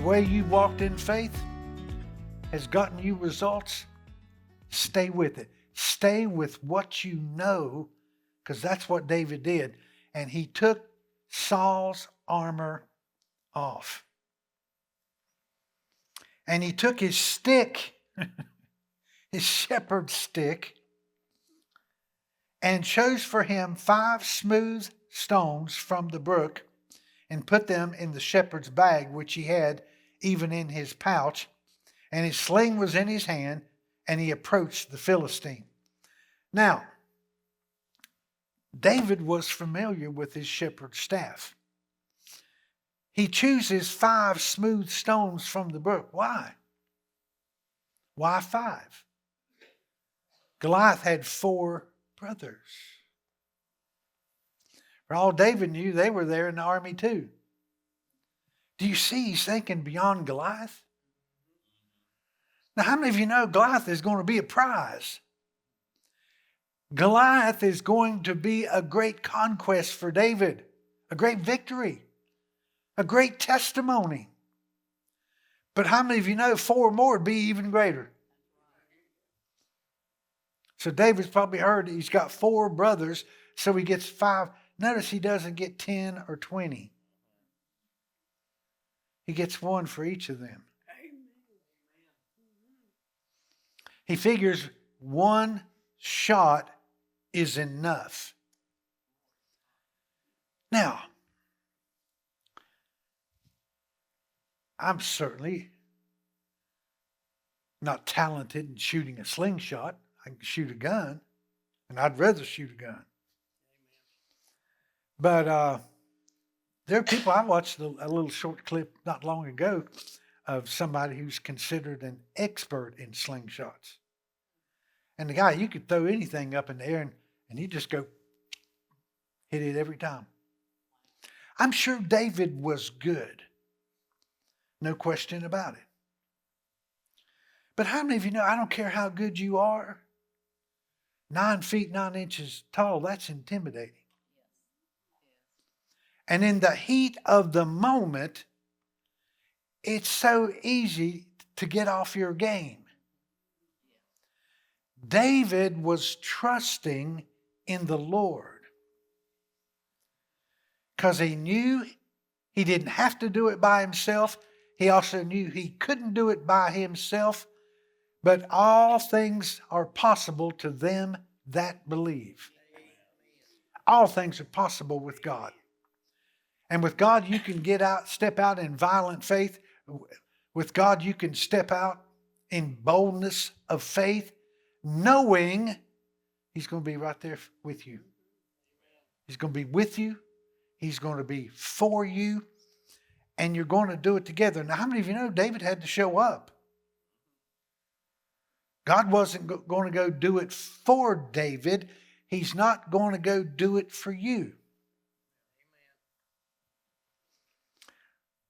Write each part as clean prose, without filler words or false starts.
way you walked in faith has gotten you results, stay with it. Stay with what you know, because that's what David did. And he took Saul's armor off. And he took his stick, his shepherd's stick, and chose for him 5 smooth stones from the brook and put them in the shepherd's bag, which he had even in his pouch. And his sling was in his hand, and he approached the Philistine. Now, David was familiar with his shepherd's staff. He chooses 5 smooth stones from the brook. Why? Why 5? Goliath had 4 brothers. For all David knew, they were there in the army too. Do you see he's thinking beyond Goliath? Now, how many of you know Goliath is going to be a prize? Goliath is going to be a great conquest for David, a great victory, a great testimony. But how many of you know 4 more would be even greater? So David's probably heard he's got 4 brothers, so he gets 5. Notice he doesn't get 10 or 20. He gets 1 for each of them. He figures 1 shot is enough. Now, I'm certainly not talented in shooting a slingshot. I can shoot a gun, and I'd rather shoot a gun. But there are people, I watched a little short clip not long ago of somebody who's considered an expert in slingshots. And the guy, you could throw anything up in the air and he'd just go hit it every time. I'm sure David was good. No question about it. But how many of you know, I don't care how good you are, 9 feet, 9 inches tall, that's intimidating. And in the heat of the moment, it's so easy to get off your game. David was trusting in the Lord because he knew he didn't have to do it by himself. He also knew he couldn't do it by himself, but all things are possible to them that believe. All things are possible with God. And with God, you can step out in violent faith. With God, you can step out in boldness of faith, knowing He's going to be right there with you. He's going to be with you. He's going to be for you. And you're going to do it together. Now, how many of you know David had to show up? God wasn't going to go do it for David. He's not going to go do it for you.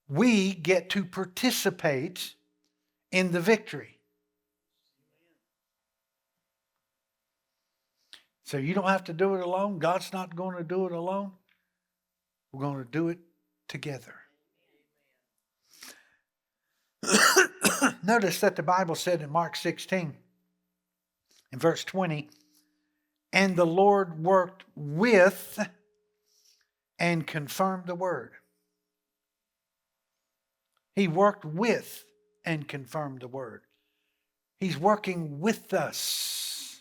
We get to participate in the victory. So you don't have to do it alone. God's not going to do it alone. We're going to do it together. Notice that the Bible said in Mark 16, in verse 20, and the Lord worked with and confirmed the word. He worked with and confirmed the word. He's working with us.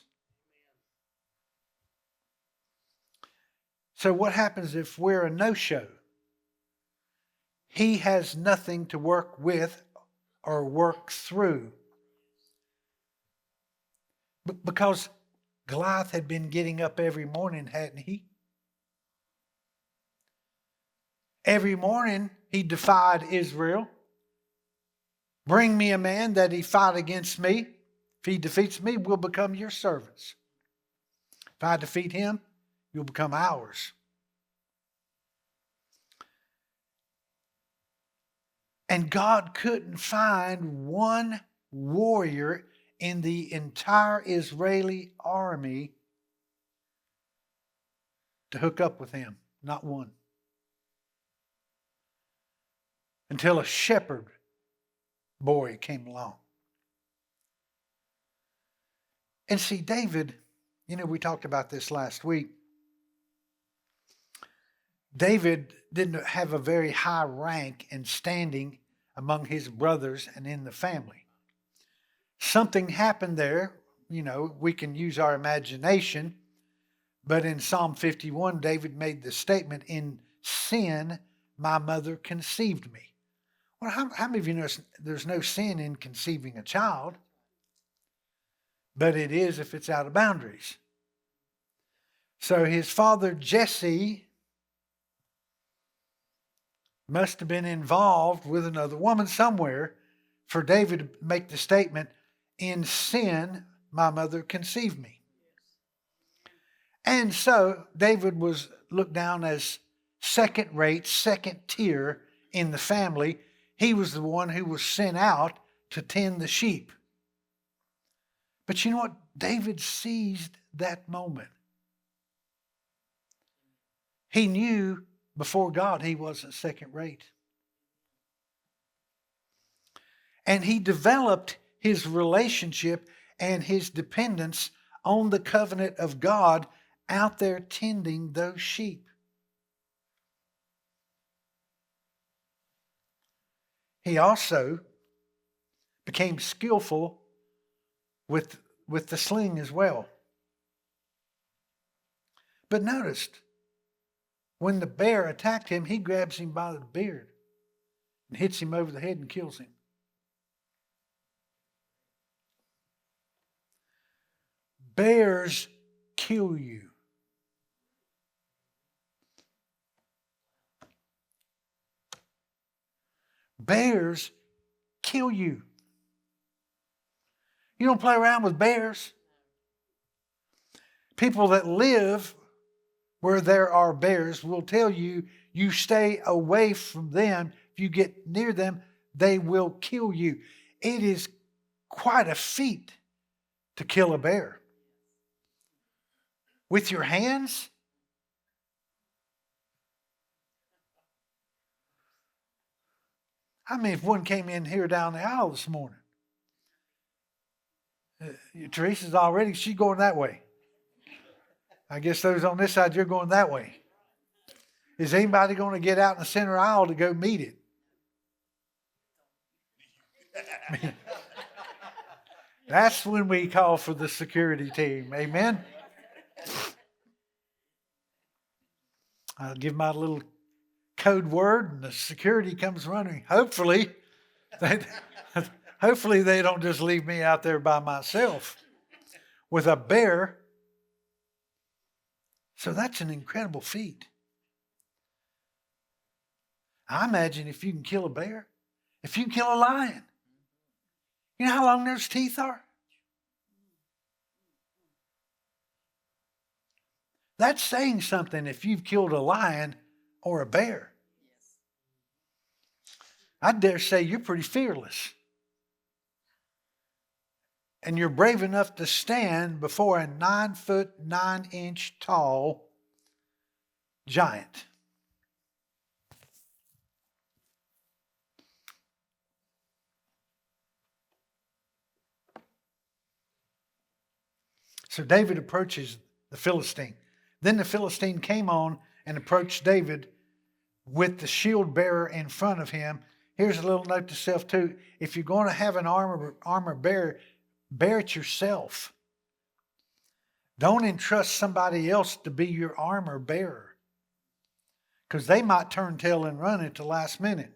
So what happens if we're a no-show? He has nothing to work with or work through. Because Goliath had been getting up every morning, hadn't he? Every morning he defied Israel. Bring me a man that he fight against me. If he defeats me, we'll become your servants. If I defeat him, you'll become ours. And God couldn't find one warrior in the entire Israeli army to hook up with him. Not one. Until a shepherd boy came along. And see, David, we talked about this last week. David didn't have a very high rank and standing among his brothers and in the family. Something happened there. We can use our imagination. But in Psalm 51, David made the statement, "In sin, my mother conceived me." Well, how many of you know there's no sin in conceiving a child? But it is if it's out of boundaries. So his father, Jesse, must have been involved with another woman somewhere for David to make the statement, "In sin, my mother conceived me." And so David was looked down as second rate, second tier in the family. He was the one who was sent out to tend the sheep. But you know what? David seized that moment. He knew before God he wasn't second rate. And he developed his relationship and his dependence on the covenant of God out there tending those sheep. He also became skillful with the sling as well. But notice, when the bear attacked him, he grabs him by the beard and hits him over the head and kills him. Bears kill you. Bears kill you. You don't play around with bears. People that live where there are bears will tell you, you stay away from them. If you get near them, they will kill you. It is quite a feat to kill a bear. With your hands? I mean, if one came in here down the aisle this morning, Teresa's already, she's going that way. I guess those on this side, you're going that way. Is anybody going to get out in the center aisle to go meet it? That's when we call for the security team. Amen? I'll give my little code word and the security comes running. Hopefully they don't just leave me out there by myself with a bear. So that's an incredible feat. I imagine if you can kill a bear, if you can kill a lion, you know how long those teeth are? That's saying something if you've killed a lion or a bear. I dare say you're pretty fearless. And you're brave enough to stand before a 9-foot, 9-inch tall giant. So David approaches the Philistine. Then the Philistine came on and approached David with the shield bearer in front of him. Here's a little note to self too. If you're going to have an armor bearer, bear it yourself. Don't entrust somebody else to be your armor bearer, because they might turn tail and run at the last minute.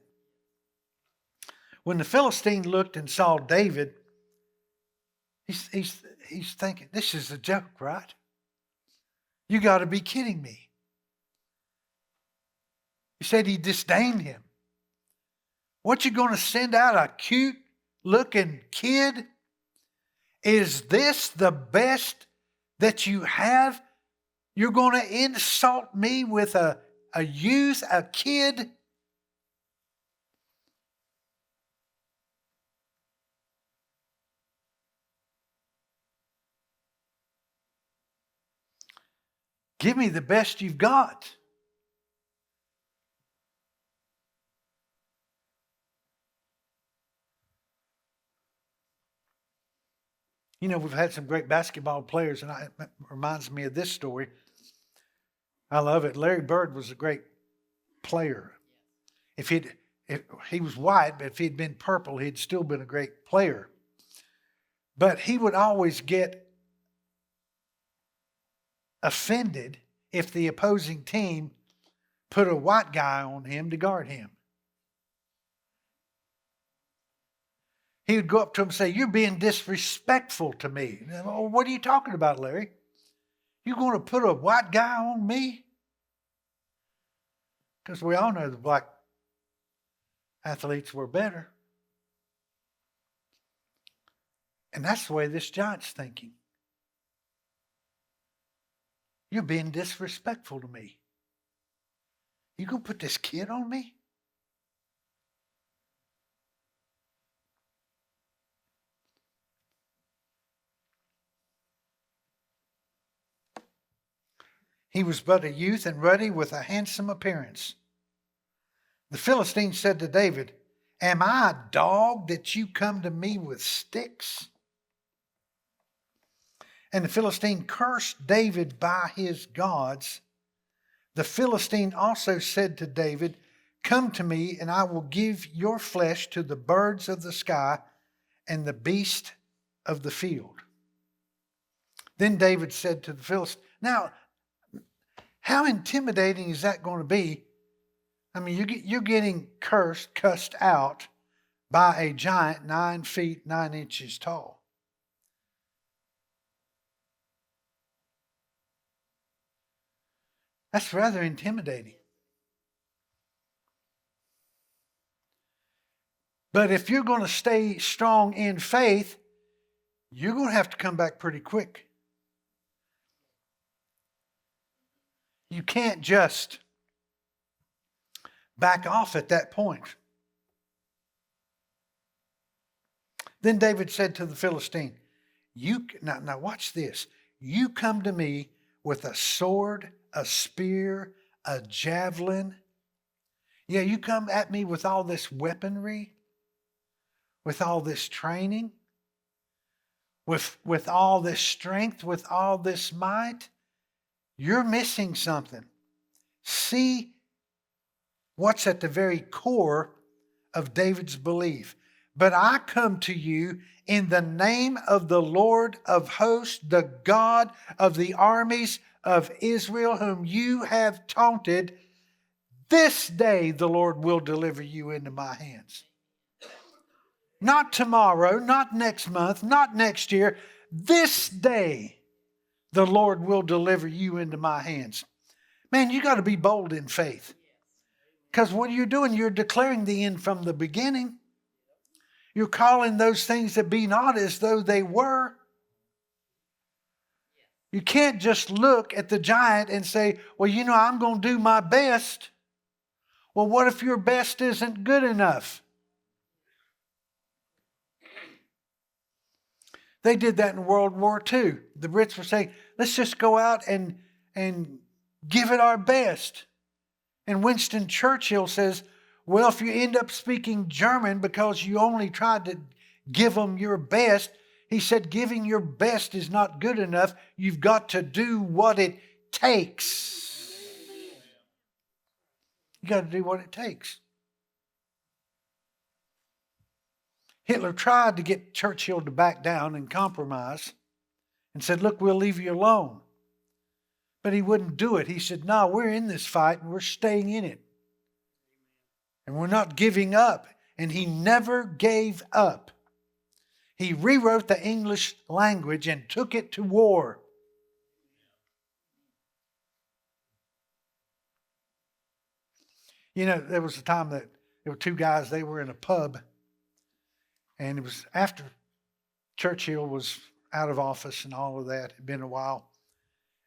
When the Philistine looked and saw David, he's thinking, this is a joke, right? You got to be kidding me. He said he disdained him. What, you going to send out a cute looking kid? Is this the best that you have? You're going to insult me with a youth, a kid? Give me the best you've got. You know, we've had some great basketball players, and it reminds me of this story. I love it. Larry Bird was a great player. If he was white, but if he'd been purple, he'd still been a great player. But he would always get offended if the opposing team put a white guy on him to guard him. He would go up to him and say, "You're being disrespectful to me." "Oh, what are you talking about, Larry? You're going to put a white guy on me?" Because we all know the black athletes were better. And that's the way this giant's thinking. You're being disrespectful to me. You going to put this kid on me? He was but a youth and ruddy with a handsome appearance. The Philistine said to David, "Am I a dog that you come to me with sticks?" And the Philistine cursed David by his gods. The Philistine also said to David, "Come to me, and I will give your flesh to the birds of the sky and the beasts of the field." Then David said to the Philistine, now, how intimidating is that going to be? I mean, you're getting cussed out by a giant 9 feet, 9 inches tall. That's rather intimidating. But if you're going to stay strong in faith, you're going to have to come back pretty quick. You can't just back off at that point. Then David said to the Philistine, now watch this. You come to me with a sword, a spear, a javelin. Yeah, you come at me with all this weaponry, with all this training, with all this strength, with all this might. You're missing something. See what's at the very core of David's belief. But I come to you in the name of the Lord of hosts, the God of the armies of Israel, whom you have taunted. This day the Lord will deliver you into my hands. Not tomorrow, not next month, not next year. This day the Lord will deliver you into my hands. Man, you got to be bold in faith. Because what you're doing, you're declaring the end from the beginning. You're calling those things that be not as though they were. You can't just look at the giant and say, well, I'm going to do my best. Well, what if your best isn't good enough? They did that in World War II. The Brits were saying, let's just go out and give it our best. And Winston Churchill says, well, if you end up speaking German because you only tried to give them your best, he said, giving your best is not good enough. You've got to do what it takes. You got to do what it takes. Hitler tried to get Churchill to back down and compromise and said, look, we'll leave you alone. But he wouldn't do it. He said, no, we're in this fight and we're staying in it. And we're not giving up. And he never gave up. He rewrote the English language and took it to war. There was a time that there were two guys, they were in a pub. And it was after Churchill was out of office and all of that. It had been a while.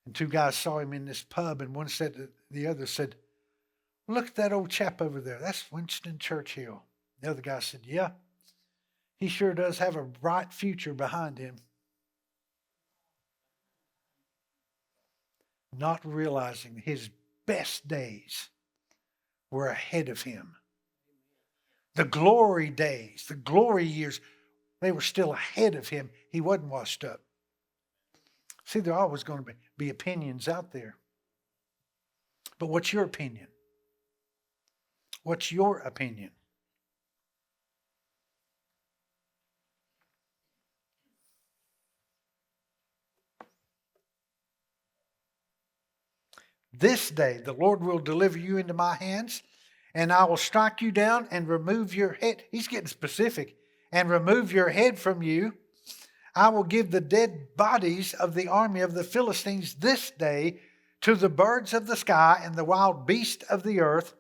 And two guys saw him in this pub, and one said to the other, said, look at that old chap over there. That's Winston Churchill. The other guy said, yeah, he sure does have a bright future behind him. Not realizing his best days were ahead of him. The glory days, the glory years They were still ahead of him. He wasn't washed up. See, there are always going to be opinions out there. But what's your opinion? What's your opinion? This day the Lord will deliver you into my hands, and I will strike you down and remove your head. He's getting specific. And remove your head from you. I will give the dead bodies of the army of the Philistines this day to the birds of the sky and the wild beasts of the earth,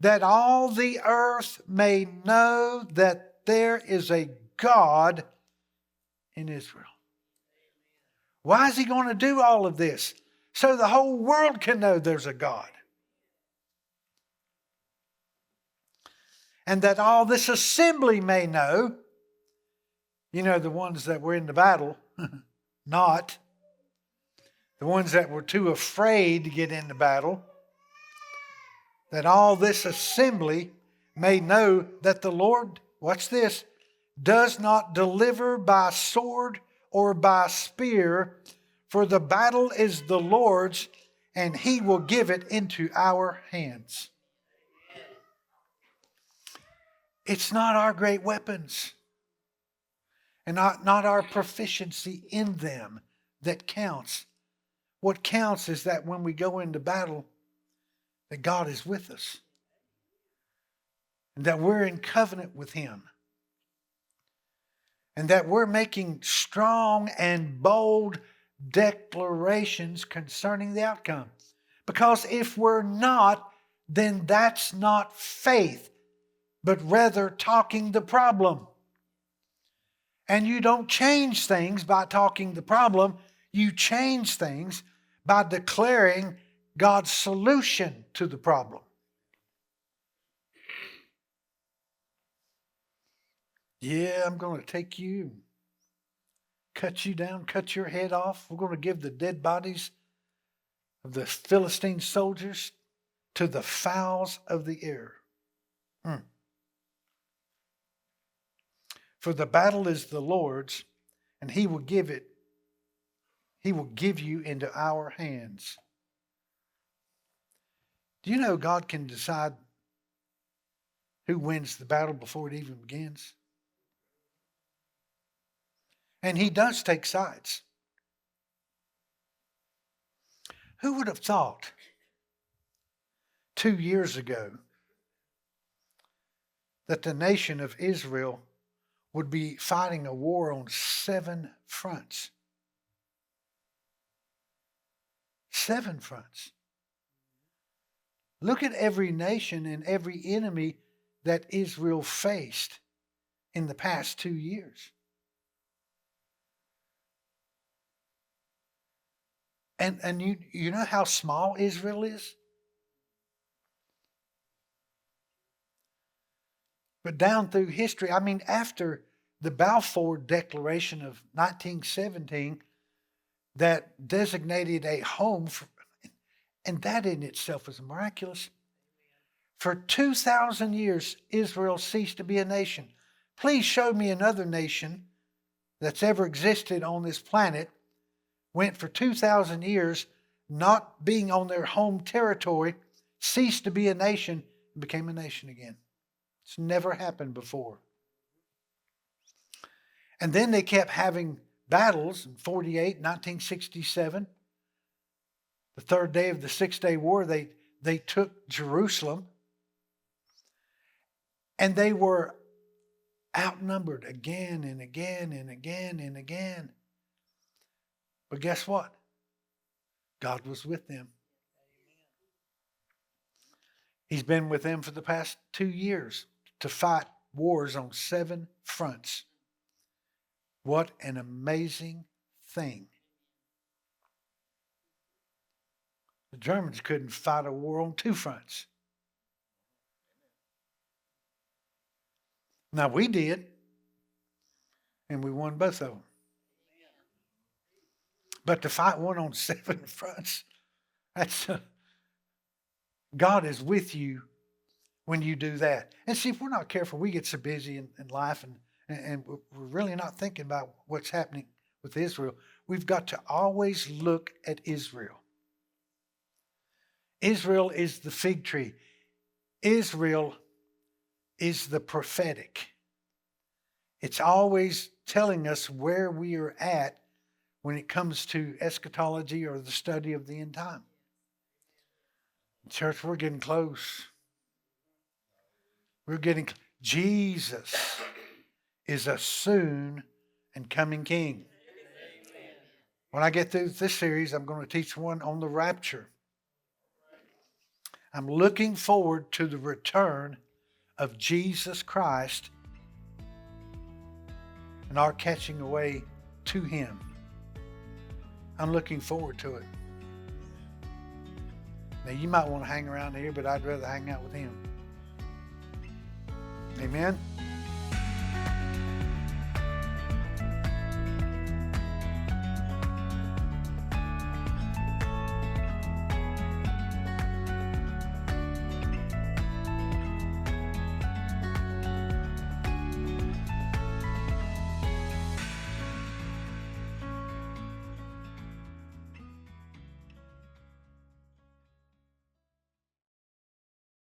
that all the earth may know that there is a God in Israel. Why is he going to do all of this? So the whole world can know there's a God. And that all this assembly may know, you know, the ones that were in the battle, not the ones that were too afraid to get in the battle, that all this assembly may know that the Lord, watch this, does not deliver by sword or by spear, for the battle is the Lord's, and he will give it into our hands. It's not our great weapons and not our proficiency in them that counts. What counts is that when we go into battle, that God is with us and that we're in covenant with him and that we're making strong and bold declarations concerning the outcome. Because if we're not, then that's not faith, but rather talking the problem. And you don't change things by talking the problem. You change things by declaring God's solution to the problem. Yeah, I'm going to take you, cut you down, cut your head off. We're going to give the dead bodies of the Philistine soldiers to the fowls of the air. For the battle is the Lord's, and he will give you into our hands. Do you know God can decide who wins the battle before it even begins? And he does take sides. Who would have thought 2 years ago that the nation of Israel would be fighting a war on 7 fronts? 7 fronts. Look at every nation and every enemy that Israel faced in the past 2 years. And you know how small Israel is? But down through history, I mean, after the Balfour Declaration of 1917 that designated a home, and that in itself is miraculous. For 2,000 years, Israel ceased to be a nation. Please show me another nation that's ever existed on this planet went for 2,000 years not being on their home territory, ceased to be a nation, and became a nation again. It's never happened before. And then they kept having battles in 48, 1967. The third day of the 6-day war, they took Jerusalem. And they were outnumbered again and again and again and again. But guess what? God was with them. He's been with them for the past 2 years to fight wars on 7 fronts. What an amazing thing. The Germans couldn't fight a war on 2 fronts. Now we did, and we won both of them. But to fight one on 7 fronts, God is with you when you do that. And see, if we're not careful, we get so busy in life and and we're really not thinking about what's happening with Israel. We've got to always look at Israel. Israel is the fig tree. Israel is the prophetic. It's always telling us where we are at when it comes to eschatology or the study of the end time. Church, we're getting close. Jesus is a soon and coming King. When I get through this series, I'm going to teach one on the rapture. I'm looking forward to the return of Jesus Christ and our catching away to Him. I'm looking forward to it. Now, you might want to hang around here, but I'd rather hang out with Him. Amen.